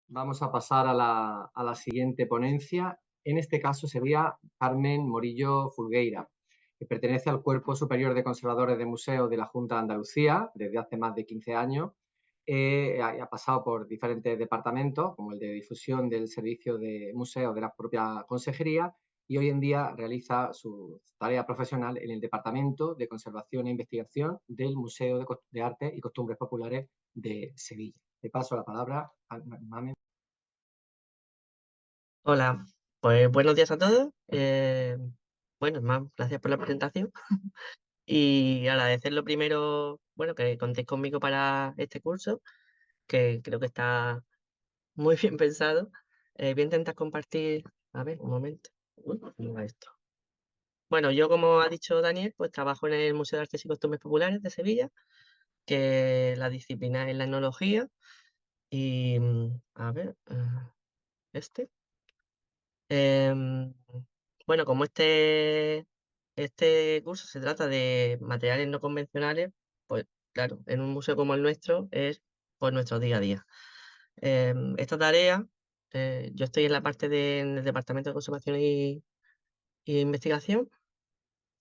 Vamos a pasar a la siguiente ponencia. En este caso sería Carmen Morillo Fulgueira, que pertenece al Cuerpo Superior de Conservadores de Museos de la Junta de Andalucía desde hace más de 15 años. Ha pasado por diferentes departamentos, como el de difusión del servicio de museos de la propia consejería, y hoy en día realiza su tarea profesional en el Departamento de Conservación e Investigación del Museo de Arte y Costumbres Populares de Sevilla. Le paso la palabra a Mamen. Hola, pues buenos días a todos. Bueno, más gracias por la presentación y agradecer lo primero, bueno, que contéis conmigo para este curso, que creo que está muy bien pensado. Voy a intentar compartir, a ver, un momento. Uy, ¿cómo va esto? Bueno, yo como ha dicho Daniel, pues trabajo en el Museo de Artes y Costumbres Populares de Sevilla, que la disciplina es la etnología y, a ver, este. Em, bueno, como este curso se trata de materiales no convencionales, pues claro, en un museo como el nuestro es pues nuestro día a día. Esta tarea, yo estoy en la parte en el Departamento de Conservación y Investigación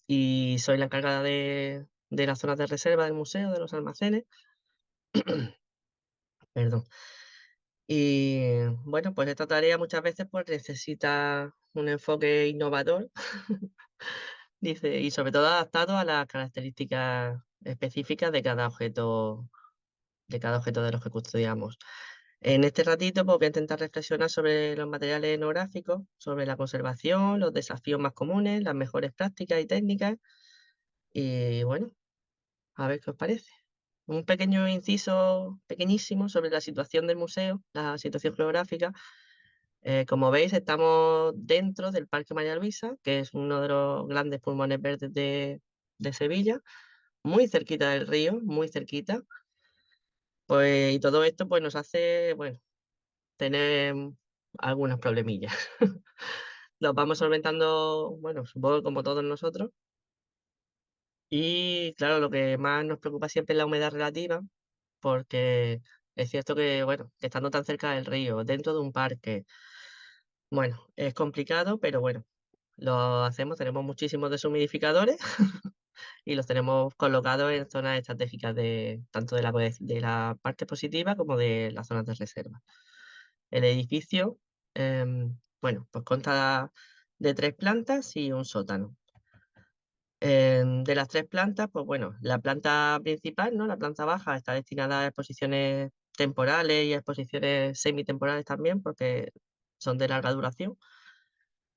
y soy la encargada de las zonas de reserva del museo, de los almacenes, perdón. Y bueno, pues esta tarea muchas veces pues necesita un enfoque innovador. Dice, y sobre todo adaptado a las características específicas de cada objeto de los que custodiamos. En este ratito, pues voy a intentar reflexionar sobre los materiales etnográficos, sobre la conservación, los desafíos más comunes, las mejores prácticas y técnicas. Y bueno, a ver qué os parece. Un pequeño inciso pequeñísimo sobre la situación del museo, la situación geográfica. Como veis, estamos dentro del Parque María Luisa, que es uno de los grandes pulmones verdes de Sevilla, muy cerquita del río, muy cerquita. Pues, y todo esto pues nos hace, bueno, tener algunos problemillas. Los vamos solventando, bueno, supongo como todos nosotros. Y claro, lo que más nos preocupa siempre es la humedad relativa, porque es cierto que, bueno, que estando tan cerca del río, dentro de un parque, bueno, es complicado, pero bueno, lo hacemos, tenemos muchísimos deshumidificadores y los tenemos colocados en zonas estratégicas de tanto de la parte positiva como de las zonas de reserva. El edificio, bueno, pues consta de 3 plantas y un sótano. De las 3 plantas, pues bueno, la planta principal, ¿no? La planta baja está destinada a exposiciones temporales y a exposiciones semitemporales también, porque son de larga duración.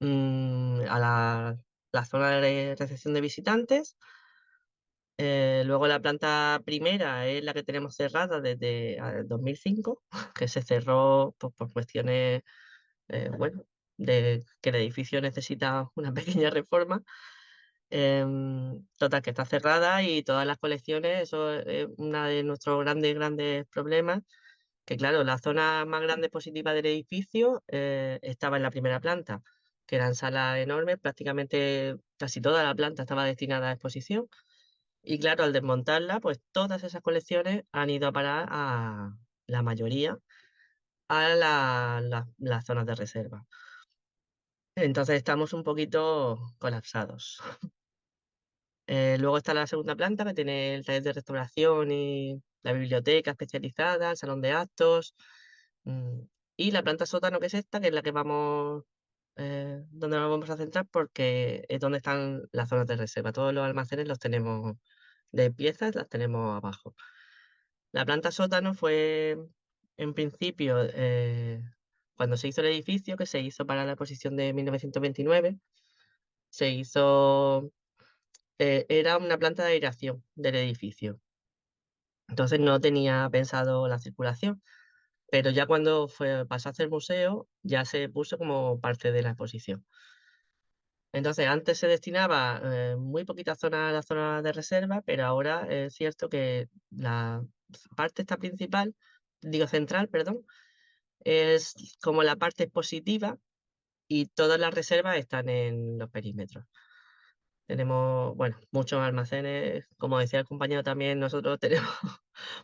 A la zona de recepción de visitantes. Luego la planta primera es la que tenemos cerrada desde 2005, que se cerró pues, por cuestiones, bueno, de que el edificio necesita una pequeña reforma. Total, que está cerrada y todas las colecciones, eso es uno de nuestros grandes problemas, que claro, la zona más grande positiva del edificio estaba en la primera planta, que eran salas enormes, prácticamente casi toda la planta estaba destinada a exposición. Y claro, al desmontarla, pues todas esas colecciones han ido a parar a la mayoría a las zonas de reserva. Entonces estamos un poquito colapsados. Luego está la segunda planta, que tiene el taller de restauración y la biblioteca especializada, el salón de actos. mm, y la planta sótano, que es esta, que es la que vamos, donde nos vamos a centrar, porque es donde están las zonas de reserva. Todos los almacenes los tenemos de piezas, las tenemos abajo. La planta sótano fue, en principio, cuando se hizo el edificio, que se hizo para la exposición de 1929, se hizo, era una planta de aireación del edificio. Entonces no tenía pensado la circulación, pero ya cuando pasó a ser museo, ya se puso como parte de la exposición. Entonces antes se destinaba muy poquita zona a la zona de reserva, pero ahora es cierto que la parte esta principal, digo central, perdón, es como la parte expositiva y todas las reservas están en los perímetros. Tenemos, bueno, muchos almacenes, como decía el compañero también, nosotros tenemos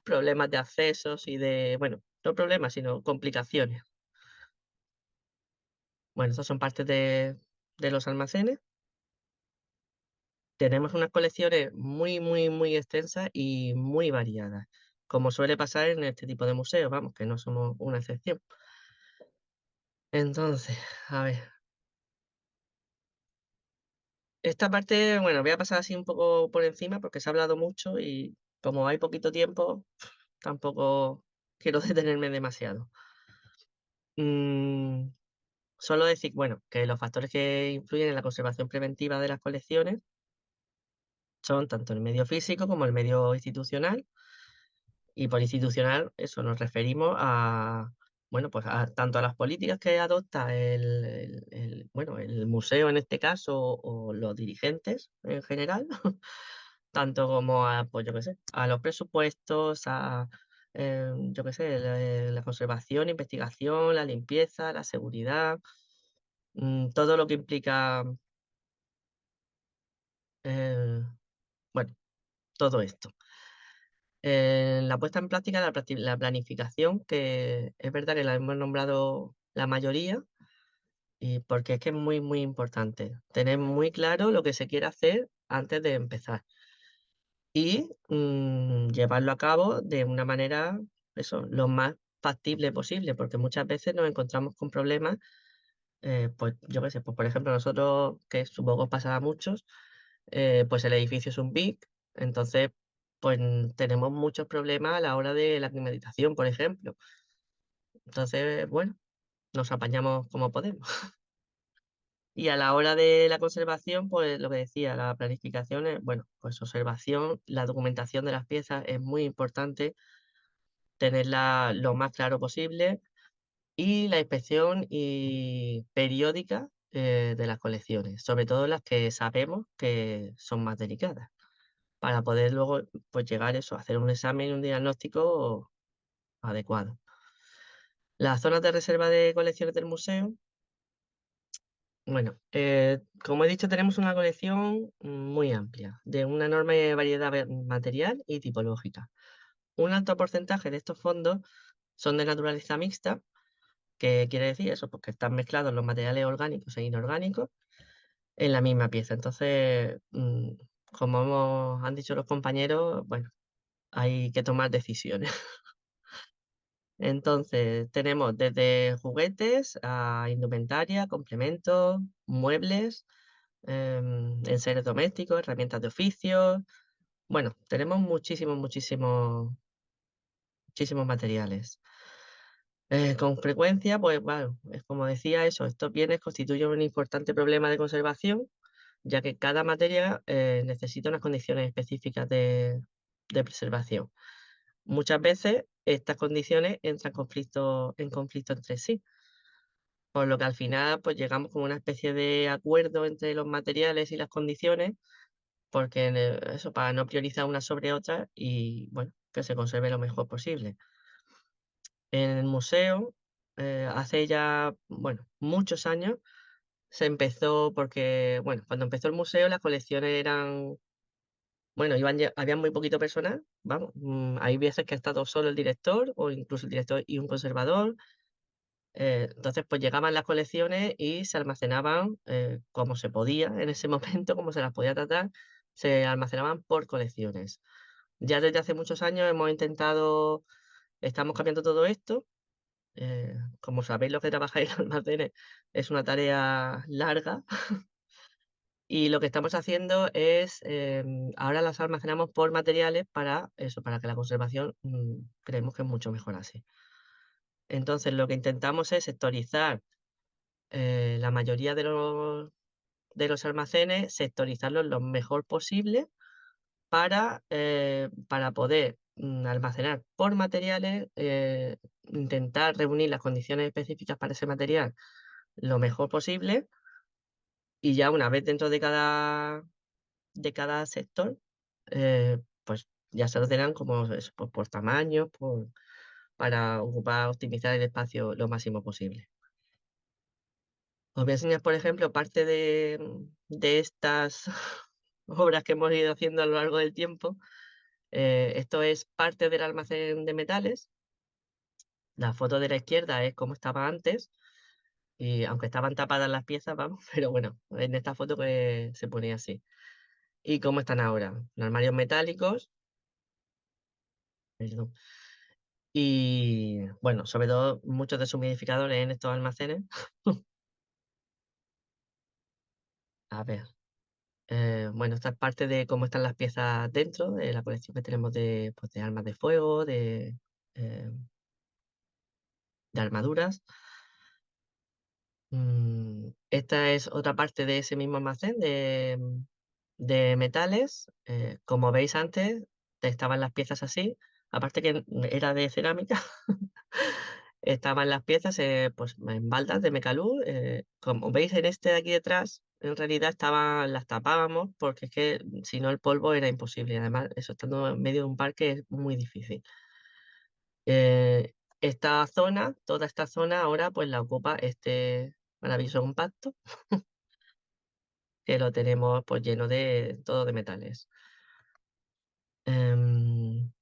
problemas de accesos y de, bueno, no problemas, sino complicaciones Bueno, estas son partes de los almacenes. Tenemos unas colecciones muy, muy, muy extensas y muy variadas, como suele pasar en este tipo de museos, vamos, que no somos una excepción. Entonces, a ver, esta parte, bueno, voy a pasar así un poco por encima porque se ha hablado mucho y como hay poquito tiempo, tampoco quiero detenerme demasiado. Mm, Solo decir, bueno, que los factores que influyen en la conservación preventiva de las colecciones son tanto el medio físico como el medio institucional. Y por institucional, eso nos referimos a, bueno, pues a tanto a las políticas que adopta bueno, el museo en este caso, o los dirigentes en general, tanto como a, pues yo qué sé, a los presupuestos, a, yo qué sé, la conservación, investigación, la limpieza, la seguridad, todo lo que implica, eh, bueno, todo esto. La puesta en práctica, la planificación, que es verdad que la hemos nombrado la mayoría, y porque es que es muy, muy importante tener muy claro lo que se quiere hacer antes de empezar y llevarlo a cabo de una manera, eso, lo más factible posible, porque muchas veces nos encontramos con problemas, pues yo qué sé, pues por ejemplo nosotros, que supongo pasará a muchos, pues el edificio es un BIC, entonces pues tenemos muchos problemas a la hora de la climatización, por ejemplo. Entonces, bueno, nos apañamos como podemos. Y a la hora de la conservación, pues lo que decía, la planificación es, bueno, pues observación, la documentación de las piezas es muy importante, tenerla lo más claro posible y la inspección y periódica de las colecciones, sobre todo las que sabemos que son más delicadas, para poder luego pues llegar a eso, a hacer un examen y un diagnóstico adecuado. Las zonas de reserva de colecciones del museo, bueno, como he dicho, tenemos una colección muy amplia, de una enorme variedad material y tipológica. Un alto porcentaje de estos fondos son de naturaleza mixta, que quiere decir eso, porque están mezclados los materiales orgánicos e inorgánicos en la misma pieza. Entonces, como han dicho los compañeros, bueno, hay que tomar decisiones. Entonces, tenemos desde juguetes a indumentaria, complementos, muebles, enseres domésticos, herramientas de oficio. Bueno, tenemos muchísimos, muchísimos, muchísimos materiales. Con frecuencia, pues bueno, es como decía eso, estos bienes constituyen un importante problema de conservación, ya que cada materia necesita unas condiciones específicas de preservación. Muchas veces estas condiciones entran en conflicto entre sí, por lo que al final pues llegamos como una especie de acuerdo entre los materiales y las condiciones, porque eso para no priorizar una sobre otra y bueno, que se conserve lo mejor posible. En el museo, hace ya, bueno, muchos años, se empezó porque, bueno, cuando empezó el museo las colecciones eran, bueno, había muy poquito personal, vamos, hay veces que ha estado solo el director o incluso el director y un conservador. Entonces, pues llegaban las colecciones y se almacenaban como se podía en ese momento, como se las podía tratar, se almacenaban por colecciones. Ya desde hace muchos años estamos cambiando todo esto. Como sabéis, los que trabajáis en almacenes es una tarea larga y lo que estamos haciendo es, ahora las almacenamos por materiales para eso, para que la conservación creemos que es mucho mejor así. Entonces, lo que intentamos es sectorizar la mayoría de los almacenes, sectorizarlos lo mejor posible para poder almacenar por materiales, intentar reunir las condiciones específicas para ese material lo mejor posible y ya una vez dentro de cada sector, pues ya se ordenan como eso, pues por tamaño, para optimizar el espacio lo máximo posible. Os voy a enseñar, por ejemplo, parte de estas obras que hemos ido haciendo a lo largo del tiempo. Esto es parte del almacén de metales. La foto de la izquierda es como estaba antes. Y aunque estaban tapadas las piezas, vamos, pero bueno, en esta foto que se ponía así. ¿Y cómo están ahora? Armarios metálicos, perdón. Y bueno, sobre todo muchos deshumidificadores en estos almacenes. A ver, bueno, esta es parte de cómo están las piezas dentro de la colección que tenemos de, pues, de armas de fuego, eh, de armaduras. Esta es otra parte de ese mismo almacén de metales. Como veis antes, estaban las piezas así, aparte que era de cerámica, estaban las piezas pues, en baldas de Mecalú. Como veis en este de aquí detrás, en realidad estaban, las tapábamos porque es que si no el polvo era imposible. Además, eso estando en medio de un parque es muy difícil. Esta zona, toda esta zona ahora pues la ocupa este maravilloso compacto que lo tenemos pues lleno de todo de metales. Em,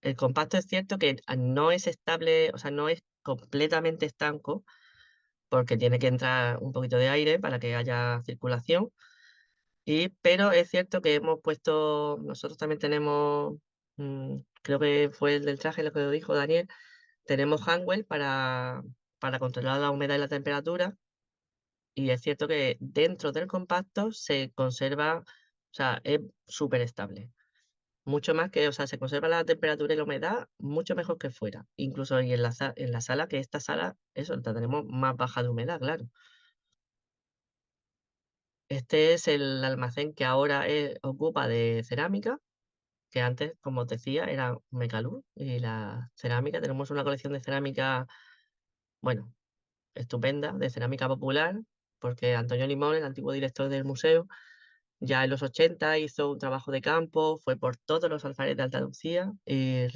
el compacto es cierto que no es estable, o sea, no es completamente estanco, porque tiene que entrar un poquito de aire para que haya circulación. Pero es cierto que hemos puesto, nosotros también tenemos, creo que fue el del traje lo que lo dijo Daniel, tenemos Hanwell para controlar la humedad y la temperatura. Y es cierto que dentro del compacto se conserva, o sea, es súper estable. Mucho más que, o sea, se conserva la temperatura y la humedad mucho mejor que fuera. Incluso y en la sala, que esta sala, eso, la tenemos más baja de humedad, claro. Este es el almacén que ahora ocupa de cerámica, que antes, como os decía, era Mecalú. Y la cerámica, tenemos una colección de cerámica, bueno, estupenda, de cerámica popular, porque Antonio Limón, el antiguo director del museo, ya en los 80 hizo un trabajo de campo, fue por todos los alfares de Andalucía, y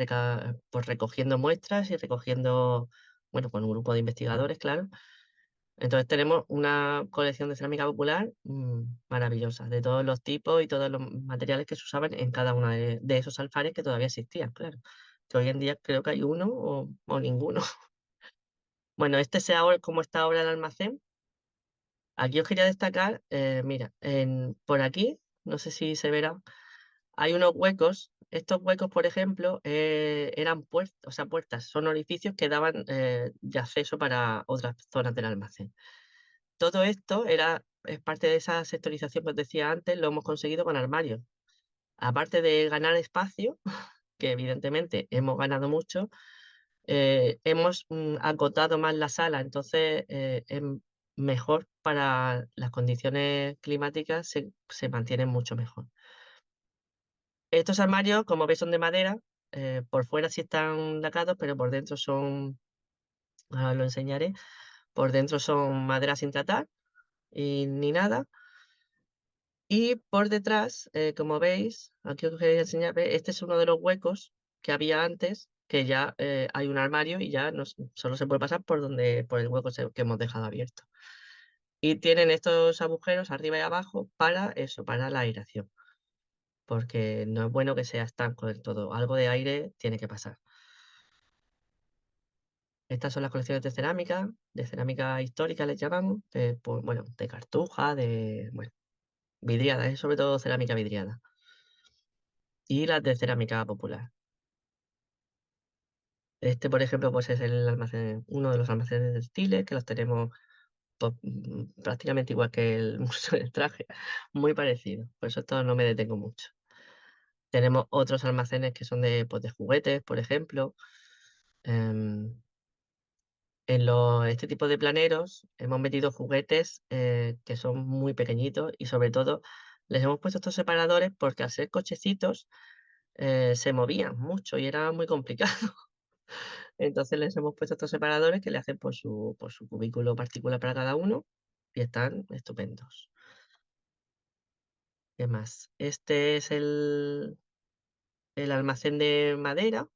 pues recogiendo muestras y recogiendo, bueno, con un grupo de investigadores, claro. Entonces tenemos una colección de cerámica popular maravillosa, de todos los tipos y todos los materiales que se usaban en cada uno de esos alfares que todavía existían, claro. Que hoy en día creo que hay uno o ninguno. Bueno, este es ahora cómo está ahora el almacén. Aquí os quería destacar, mira, por aquí, no sé si se verá, hay unos huecos. Estos huecos, por ejemplo, eran puertas, o sea, puertas, son orificios que daban de acceso para otras zonas del almacén. Todo esto es parte de esa sectorización que os decía antes, lo hemos conseguido con armarios. Aparte de ganar espacio, que evidentemente hemos ganado mucho, hemos acotado más la sala, entonces es mejor para las condiciones climáticas, se mantienen mucho mejor. Estos armarios, como veis, son de madera. Por fuera sí están lacados, pero por dentro son, ahora lo enseñaré, por dentro son madera sin tratar y ni nada. Y por detrás, como veis, aquí os quería enseñar, este es uno de los huecos que había antes, que ya hay un armario y ya solo se puede pasar por el hueco que hemos dejado abierto. Y tienen estos agujeros arriba y abajo para eso, para la aireación, porque no es bueno que sea estanco del todo, algo de aire tiene que pasar. Estas son las colecciones de cerámica histórica les llamamos, pues, bueno, de cartuja, bueno, vidriada, es sobre todo cerámica vidriada. Y las de cerámica popular. Este, por ejemplo, pues es el almacén, uno de los almacenes de textiles, que los tenemos pues, prácticamente igual que el Museo del Traje, muy parecido. Por eso esto no me detengo mucho. Tenemos otros almacenes que son pues, de juguetes, por ejemplo. em, este tipo de planeros hemos metido juguetes que son muy pequeñitos y sobre todo les hemos puesto estos separadores porque al ser cochecitos se movían mucho y era muy complicado. Entonces les hemos puesto estos separadores que le hacen por su cubículo particular para cada uno y están estupendos. ¿Qué más? Este es el almacén de madera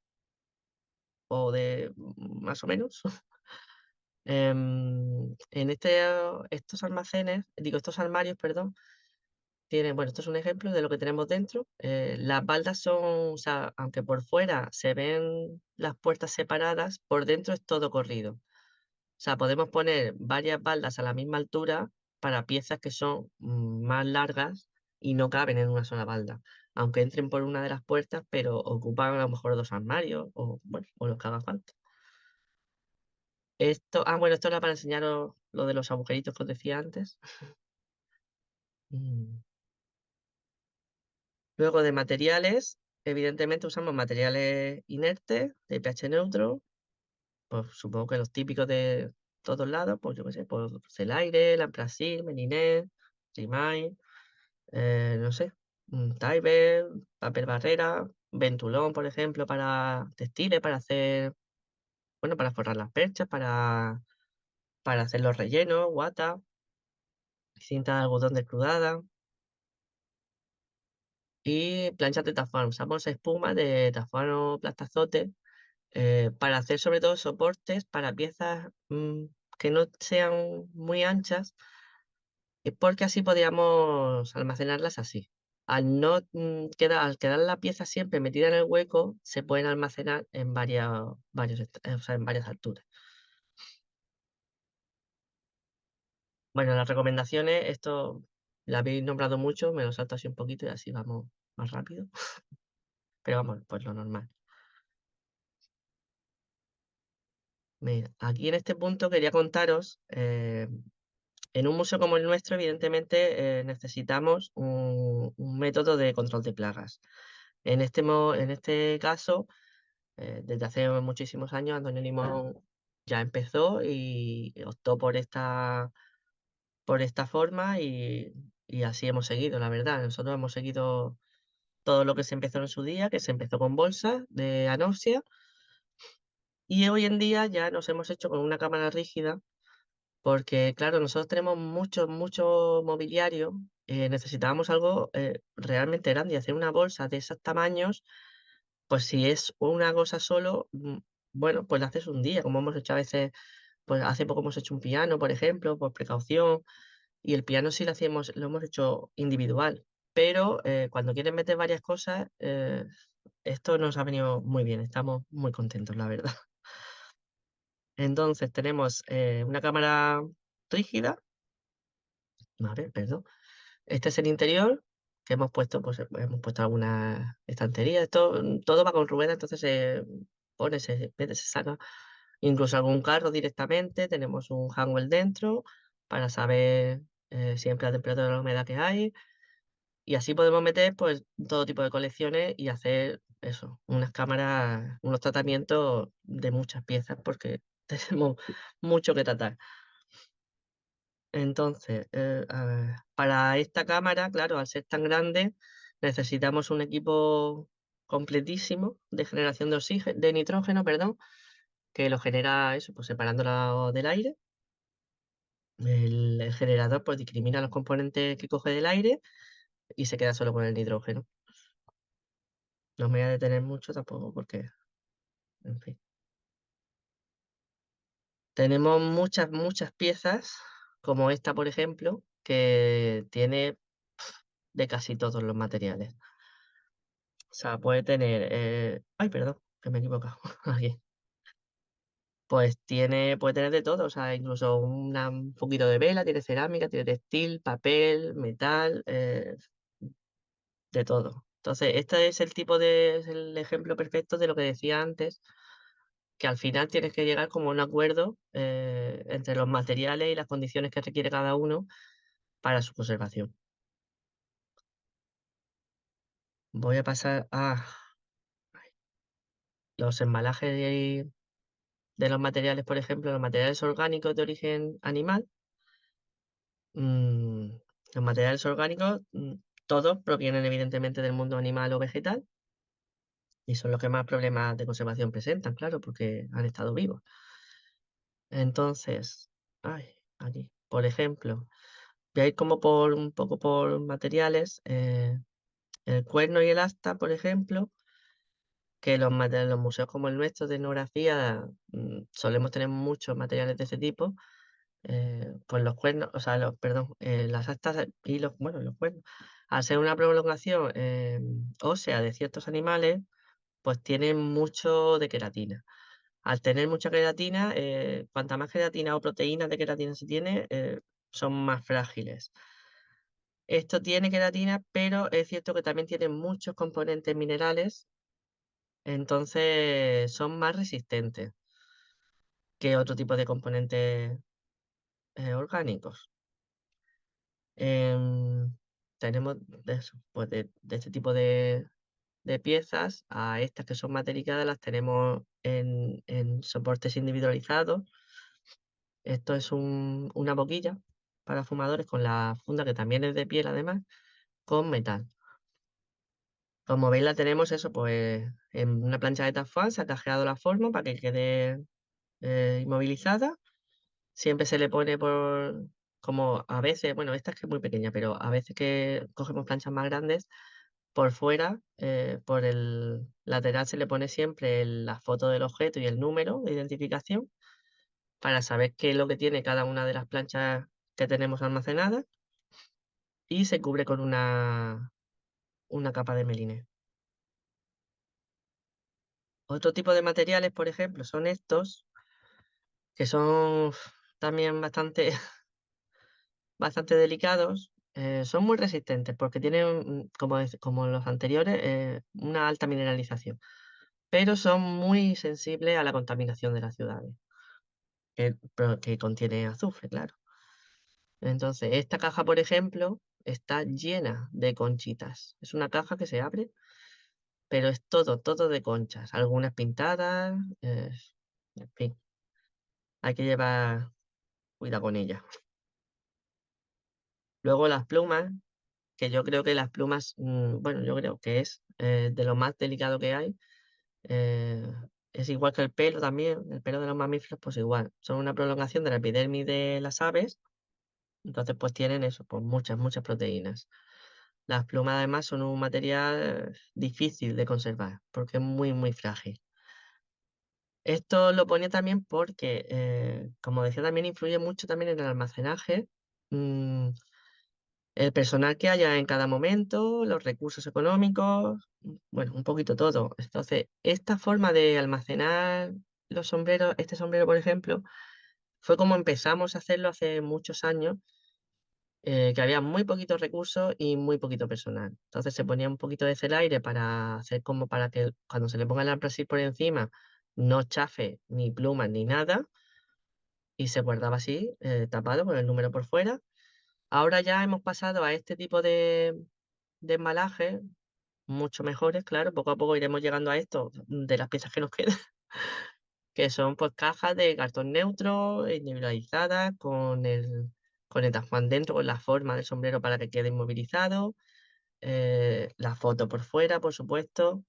o de más o menos. Estos almacenes, digo, estos armarios, perdón, tienen, bueno, esto es un ejemplo de lo que tenemos dentro. Las baldas son, o sea, aunque por fuera se ven las puertas separadas, por dentro es todo corrido. O sea, podemos poner varias baldas a la misma altura para piezas que son más largas y no caben en una sola balda, aunque entren por una de las puertas, pero ocupan a lo mejor 2 armarios o, bueno, o los que haga falta. Bueno, esto era para enseñaros lo de los agujeritos que os decía antes. Mm. Luego de materiales, evidentemente usamos materiales inertes de pH neutro, pues supongo que los típicos de todos lados, pues yo qué sé, pues Celaire, Lamprasil, Melinet, Trimay, no sé, Taiber, papel barrera, Ventulón, por ejemplo, para textiles, para hacer, bueno, para forrar las perchas, para hacer los rellenos, guata, cinta de algodón desnudada y planchas de tafón. Usamos espuma de tafón o plastazote para hacer sobre todo soportes para piezas que no sean muy anchas, porque así podíamos almacenarlas así. Al quedar la pieza siempre metida en el hueco, se pueden almacenar en o sea, en varias alturas. Bueno, las recomendaciones, esto la habéis nombrado mucho, me lo salto así un poquito y así vamos más rápido. Pero vamos, pues lo normal. Mira, aquí en este punto quería contaros, en un museo como el nuestro, evidentemente, necesitamos un método de control de plagas. En este caso, desde hace muchísimos años, Antonio Limón ya empezó y optó por esta forma y así hemos seguido, la verdad. Nosotros hemos seguido todo lo que se empezó en su día, que se empezó con bolsas de anoxia y hoy en día ya nos hemos hecho con una cámara rígida porque, claro, nosotros tenemos mucho mobiliario, necesitábamos algo realmente grande y hacer una bolsa de esos tamaños, pues si es una cosa solo, bueno, pues la haces un día, como hemos hecho a veces, pues hace poco hemos hecho un piano, por ejemplo, por precaución, y el piano sí lo hemos hecho individual, pero cuando quieres meter varias cosas, esto nos ha venido muy bien, estamos muy contentos, la verdad. Entonces tenemos una cámara rígida, vale, perdón. Este es el interior, que hemos puesto, pues hemos puesto algunas estanterías. Esto, todo va con ruedas, entonces se pone, se mete, se saca. Incluso algún carro directamente. Tenemos un handwell dentro para saber siempre la temperatura de la humedad que hay. Y así podemos meter pues todo tipo de colecciones y hacer eso, unas cámaras, unos tratamientos de muchas piezas, porque tenemos mucho que tratar. Entonces, a ver, para esta cámara, claro, al ser tan grande, necesitamos un equipo completísimo de generación de oxígeno, de nitrógeno, perdón, que lo genera eso, pues separándolo del aire. El generador pues discrimina los componentes que coge del aire y se queda solo con el nitrógeno. No me voy a detener mucho tampoco porque, en fin. Tenemos muchas piezas, como esta, por ejemplo, que tiene de casi todos los materiales. O sea, puede tener, ay, perdón, que me he equivocado. Aquí. Pues puede tener de todo, o sea, incluso un poquito de vela, tiene cerámica, tiene textil, papel, metal, de todo. Entonces, este es el ejemplo perfecto de lo que decía antes, que al final tienes que llegar como a un acuerdo entre los materiales y las condiciones que requiere cada uno para su conservación. Voy a pasar a los embalajes de los materiales, por ejemplo, los materiales orgánicos de origen animal. Mm, los materiales orgánicos, todos provienen evidentemente del mundo animal o vegetal y son los que más problemas de conservación presentan, claro, porque han estado vivos. Entonces, ay, aquí, por ejemplo, voy a ir como por un poco por materiales. El cuerno y el asta, por ejemplo, que los museos como el nuestro de etnografía solemos tener muchos materiales de ese tipo. Pues los cuernos, o sea, perdón, las astas y bueno, los cuernos, al ser una prolongación ósea de ciertos animales, pues tienen mucho de queratina. Al tener mucha queratina, cuanta más queratina o proteínas de queratina se tiene, son más frágiles. Esto tiene queratina, pero es cierto que también tiene muchos componentes minerales, entonces son más resistentes que otro tipo de componentes orgánicos. Em, Tenemos de eso, pues de este tipo de piezas a estas que son más delicadas las tenemos en soportes individualizados. Esto es una boquilla para fumadores con la funda que también es de piel además, con metal. Como veis la tenemos eso, pues en una plancha de Tafal se ha cajeado la forma para que quede inmovilizada. Siempre se le pone como a veces, bueno, esta es que es muy pequeña, pero a veces que cogemos planchas más grandes, por fuera, por el lateral se le pone siempre la foto del objeto y el número de identificación para saber qué es lo que tiene cada una de las planchas que tenemos almacenadas y se cubre con una capa de meline. Otro tipo de materiales, por ejemplo, son estos, que son también bastante, bastante delicados. Son muy resistentes porque tienen, como los anteriores, una alta mineralización, pero son muy sensibles a la contaminación de las ciudades, que contiene azufre, claro. Entonces, esta caja, por ejemplo, está llena de conchitas. Es una caja que se abre, pero es todo, todo de conchas, algunas pintadas, en fin, hay que llevar cuidado con ellas. Luego las plumas, que yo creo que las plumas, bueno, yo creo que es de lo más delicado que hay. eh, es igual que el pelo también, el pelo de los mamíferos, pues igual, son una prolongación de la epidermis de las aves, entonces pues tienen eso, pues muchas, muchas proteínas. Las plumas además son un material difícil de conservar, porque es muy, muy frágil. Esto lo ponía también porque, como decía, también influye mucho también en el almacenaje. mm, El personal que haya en cada momento, los recursos económicos, bueno, un poquito todo. Entonces, esta forma de almacenar los sombreros, este sombrero, por ejemplo, fue como empezamos a hacerlo hace muchos años, que había muy poquitos recursos y muy poquito personal. Entonces se ponía un poquito de celaire para hacer como para que cuando se le ponga el alprasil por encima no chafe ni plumas ni nada y se guardaba así, tapado con el número por fuera. Ahora ya hemos pasado a este tipo de embalaje, mucho mejores, claro, poco a poco iremos llegando a esto de las piezas que nos quedan, que son pues cajas de cartón neutro, individualizadas, con el Tazmán dentro, con la forma del sombrero para que quede inmovilizado, la foto por fuera, por supuesto,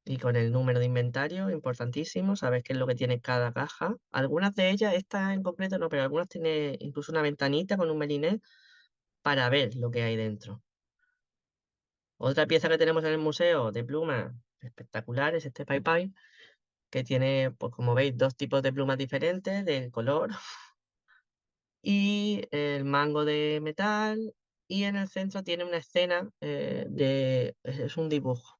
y con el número de inventario, importantísimo, sabes qué es lo que tiene cada caja. Algunas de ellas, estas en concreto no, pero algunas tiene incluso una ventanita con un melinet para ver lo que hay dentro. Otra pieza que tenemos en el museo de plumas espectacular es este Pai Pai, que tiene, pues como veis, dos tipos de plumas diferentes de color y el mango de metal. Y en el centro tiene una escena es un dibujo.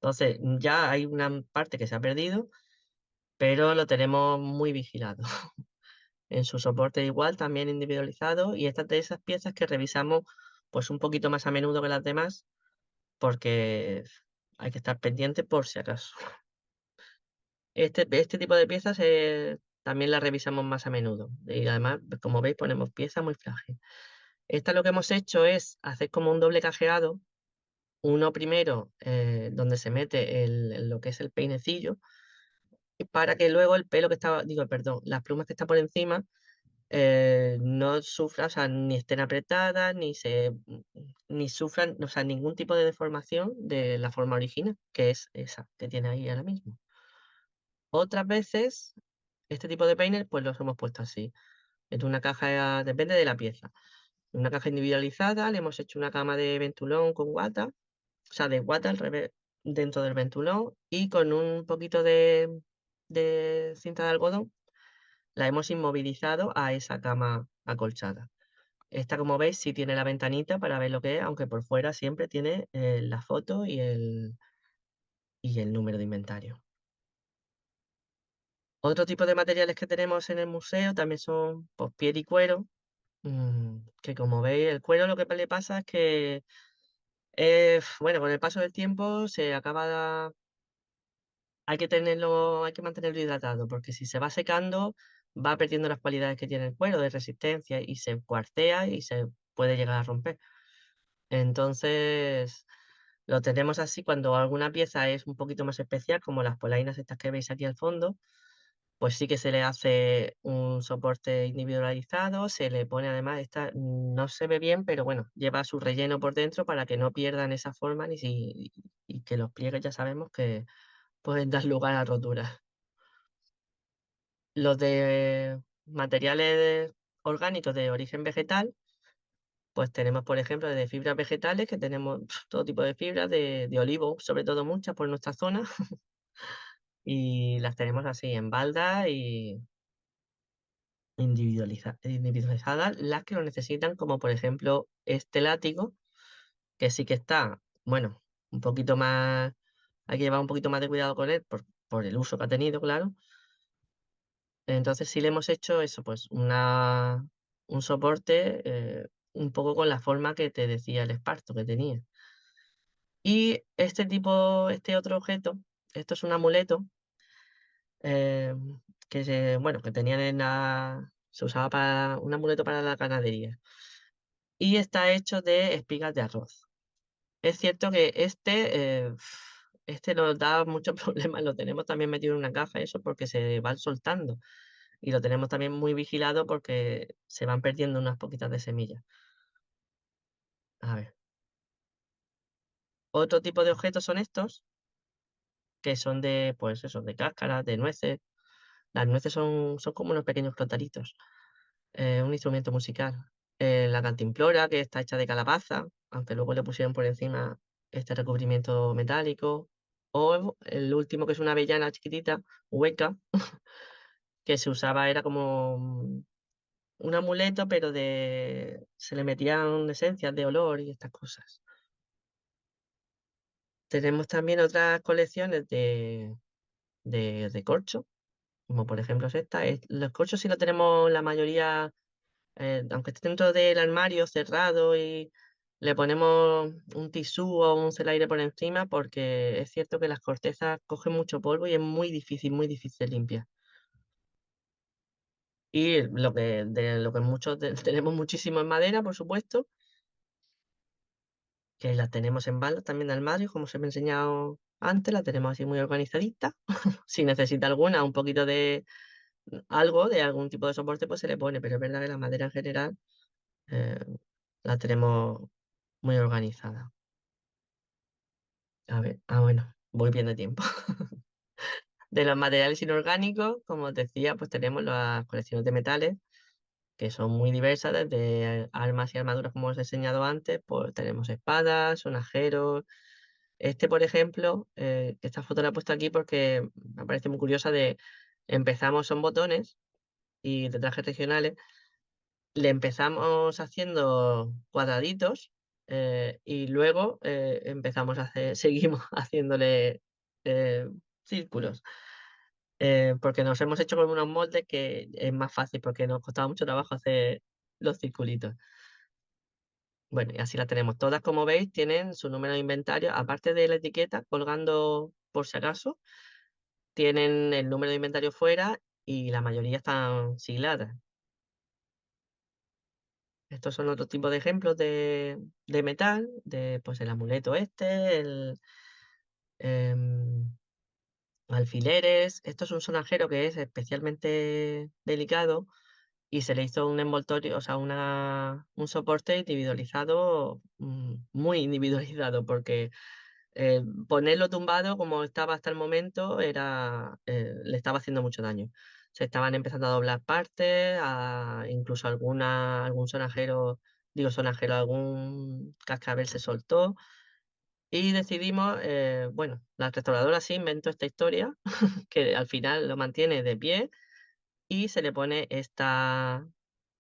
Entonces, ya hay una parte que se ha perdido, pero lo tenemos muy vigilado. En su soporte igual, también individualizado. Y estas de esas piezas que revisamos pues un poquito más a menudo que las demás, porque hay que estar pendiente por si acaso. Este tipo de piezas también las revisamos más a menudo. Y además, como veis, ponemos piezas muy frágiles. Esta lo que hemos hecho es hacer como un doble cajeado. Uno primero donde se mete lo que es el peinecillo, y para que luego el pelo que estaba, digo, perdón, las plumas que está por encima no sufran, o sea, ni estén apretadas, ni sufran, o sea, ningún tipo de deformación de la forma original, que es esa que tiene ahí ahora mismo. Otras veces, este tipo de peines, pues los hemos puesto así, en una caja, depende de la pieza. En una caja individualizada le hemos hecho una cama de ventulón con guata, o sea, de guata al revés, dentro del ventulón y con un poquito de cinta de algodón la hemos inmovilizado a esa cama acolchada. Esta, como veis, sí tiene la ventanita para ver lo que es, aunque por fuera siempre tiene la foto y el número de inventario. Otro tipo de materiales que tenemos en el museo también son pues, piel y cuero, que como veis el cuero lo que le pasa es que, bueno, con el paso del tiempo se acaba, hay que mantenerlo hidratado, porque si se va secando va perdiendo las cualidades que tiene el cuero de resistencia y se cuartea y se puede llegar a romper. Entonces, lo tenemos así cuando alguna pieza es un poquito más especial, como las polainas estas que veis aquí al fondo, pues sí que se le hace un soporte individualizado, se le pone además esta no se ve bien, pero bueno, lleva su relleno por dentro para que no pierdan esa forma ni si y que los pliegues ya sabemos que pueden dar lugar a roturas. Los de materiales orgánicos de origen vegetal, pues tenemos, por ejemplo, de fibras vegetales, que tenemos todo tipo de fibras, de olivo, sobre todo muchas por nuestra zona, y las tenemos así en baldas y individualizadas, las que lo necesitan, como por ejemplo este látigo, que sí que está, bueno, un poquito más, hay que llevar un poquito más de cuidado con él por el uso que ha tenido, claro. Entonces sí le hemos hecho eso, pues un soporte un poco con la forma que te decía el esparto que tenía. Y este otro objeto, esto es un amuleto bueno, que tenían se usaba para un amuleto para la ganadería y está hecho de espigas de arroz. Es cierto que este nos da muchos problemas, lo tenemos también metido en una caja, eso porque se van soltando y lo tenemos también muy vigilado porque se van perdiendo unas poquitas de semillas. A ver, otro tipo de objetos son estos, que son de, pues eso, de cáscaras, de nueces. Las nueces son como unos pequeños crotalitos. Un instrumento musical. La cantimplora, que está hecha de calabaza, aunque luego le pusieron por encima este recubrimiento metálico. O el último, que es una avellana chiquitita, hueca, que se usaba, era como un amuleto, pero se le metían esencias de olor y estas cosas. Tenemos también otras colecciones de corcho, como por ejemplo es esta. Los corchos sí lo tenemos la mayoría. Aunque esté dentro del armario cerrado y le ponemos un tisú o un celaire por encima, porque es cierto que las cortezas cogen mucho polvo y es muy difícil limpiar. Y de lo que muchos tenemos muchísimo en madera, por supuesto, que las tenemos en baldas también de armario, como os he enseñado antes, la tenemos así muy organizadita. Si necesita alguna, un poquito de algo, de algún tipo de soporte, pues se le pone, pero es verdad que la madera en general eh, la tenemos muy organizada. A ver, bueno, voy bien de tiempo. De los materiales inorgánicos, como os decía, pues tenemos las colecciones de metales, que son muy diversas, desde armas y armaduras, como os he enseñado antes, pues tenemos espadas, sonajeros. Por ejemplo, que esta foto la he puesto aquí porque me parece muy curiosa empezamos, son botones y de trajes regionales, le empezamos haciendo cuadraditos y luego empezamos a hacer, seguimos haciéndole eh, círculos. Porque nos hemos hecho con unos moldes que es más fácil porque nos costaba mucho trabajo hacer los circulitos. Bueno, y así las tenemos todas, como veis, tienen su número de inventario, aparte de la etiqueta colgando por si acaso, tienen el número de inventario fuera y la mayoría están sigladas. Estos son otro tipo de ejemplos de metal, pues el amuleto em, alfileres. Esto es un sonajero que es especialmente delicado y se le hizo un envoltorio, o sea, un soporte individualizado, muy individualizado, porque ponerlo tumbado como estaba hasta el momento le estaba haciendo mucho daño. Se estaban empezando a doblar partes, incluso algún sonajero, algún cascabel se soltó y decidimos, bueno, la restauradora sí inventó esta historia, que al final lo mantiene de pie y se le pone esta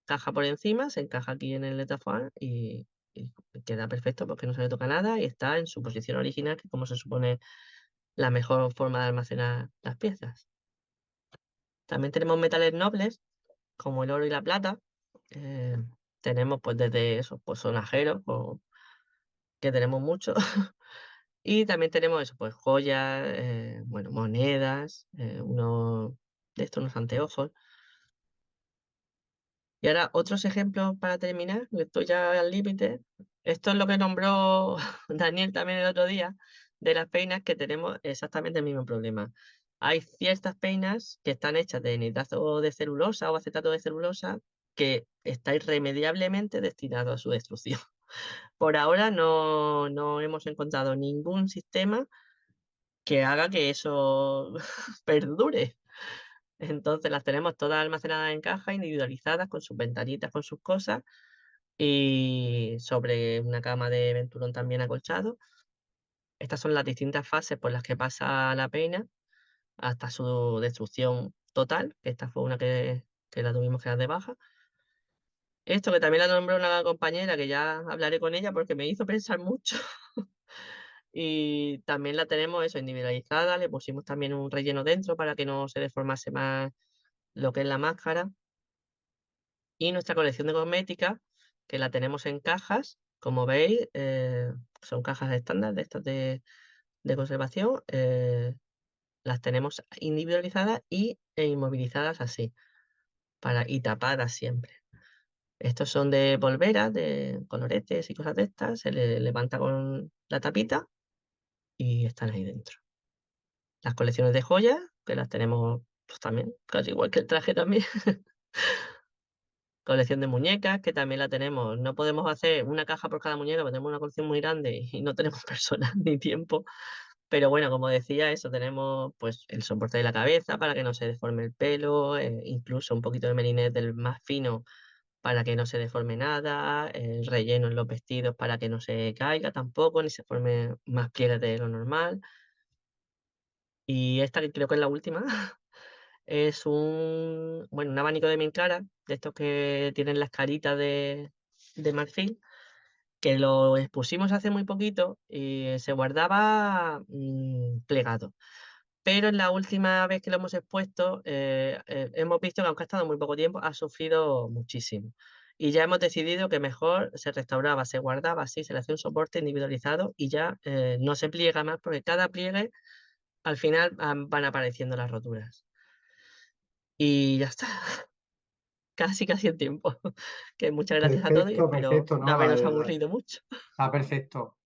caja por encima, se encaja aquí en el letafán y queda perfecto porque no se le toca nada y está en su posición original, que como se supone la mejor forma de almacenar las piezas. También tenemos metales nobles, como el oro y la plata. Eh, tenemos pues desde esos pues sonajeros, que tenemos muchos. Y también tenemos eso, pues joyas, bueno, monedas, unos de estos, unos anteojos. Y ahora otros ejemplos para terminar, que estoy ya al límite. Esto es lo que nombró Daniel también el otro día, de las peinas que tenemos exactamente el mismo problema. Hay ciertas peinas que están hechas de nitrato de celulosa o acetato de celulosa que está irremediablemente destinado a su destrucción. Por ahora no hemos encontrado ningún sistema que haga que eso perdure. Entonces las tenemos todas almacenadas en cajas, individualizadas, con sus ventanitas, con sus cosas, y sobre una cama de venturón también acolchado. Estas son las distintas fases por las que pasa la peina hasta su destrucción total, que esta fue una que la tuvimos que dar de baja. Esto que también la nombró una compañera, que ya hablaré con ella porque me hizo pensar mucho. Y también la tenemos eso, individualizada, le pusimos también un relleno dentro para que no se deformase más lo que es la máscara. Y nuestra colección de cosmética, que la tenemos en cajas, como veis, son cajas estándar de estas de conservación, las tenemos individualizadas e inmovilizadas así, y tapadas siempre. Estos son de polveras, de coloretes y cosas de estas, se le levanta con la tapita y están ahí dentro. Las colecciones de joyas, que las tenemos pues, también, casi igual que el traje también. Colección de muñecas, que también la tenemos. No podemos hacer una caja por cada muñeca, porque tenemos una colección muy grande y no tenemos personal ni tiempo. Pero bueno, como decía, eso tenemos pues el soporte de la cabeza para que no se deforme el pelo, incluso un poquito de melinet del más fino para que no se deforme nada, el relleno en los vestidos para que no se caiga tampoco, ni se forme más pliegues de lo normal. Y esta que creo que es la última, es un abanico de mil caras, de estos que tienen las caritas de marfil, que lo expusimos hace muy poquito y se guardaba, plegado. Pero en la última vez que lo hemos expuesto, hemos visto que aunque ha estado muy poco tiempo, ha sufrido muchísimo. Y ya hemos decidido que mejor se restauraba, se guardaba así, se le hacía un soporte individualizado y ya, no se pliega más, porque cada pliegue al final, van apareciendo las roturas. Y ya está, casi el tiempo. Que muchas gracias a todos y Perfecto, espero perfecto, no ¿no? haberos aburrido mucho. Está perfecto.